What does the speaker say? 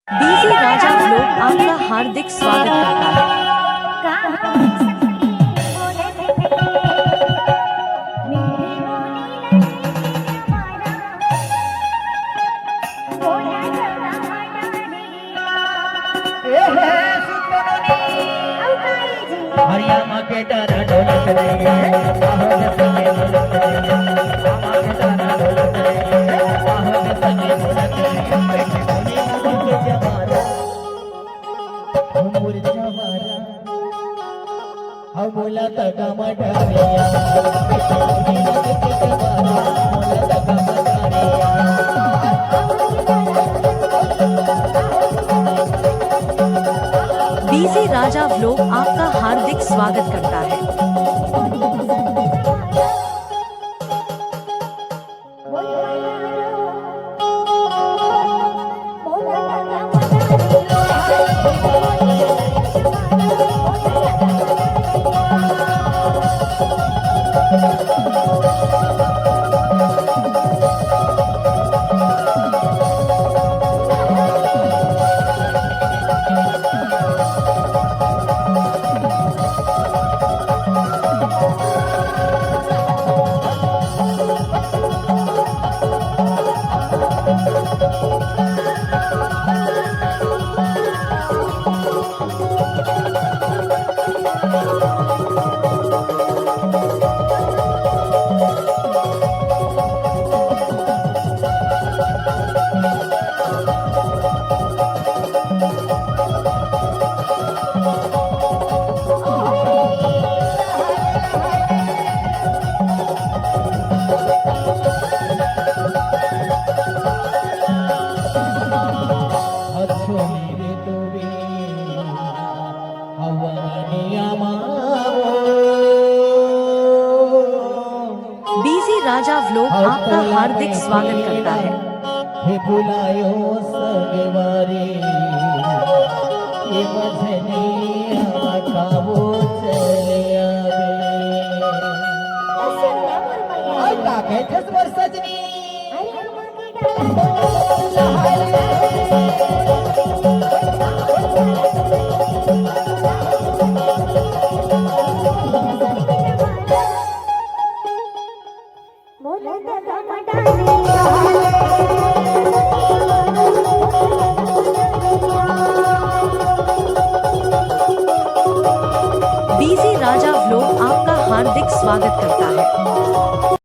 DJ राजा vlog आपका हार्दिक स्वागत करता है। हरियाणा के डरा ढोलक रे आहत संगे ढोलक रे आमा के डरा ढोलक रे आहत संगे ढोलक रे बैठे कोने के जवारा हमर जवारा हमला तका मटारिया बैठे कोने के जवारा हमला तका मटारिया। डीजे राजा व्लॉग आपका हार्दिक स्वागत करता है। डीजे राजा व्लॉग आपका हार्दिक स्वागत करता है। हे बुलायो सगवारी ये बजने आकाबो चले आवे आका के 10 वर्षाची डीजे राजा व्लॉग आपका हार्दिक स्वागत करता है।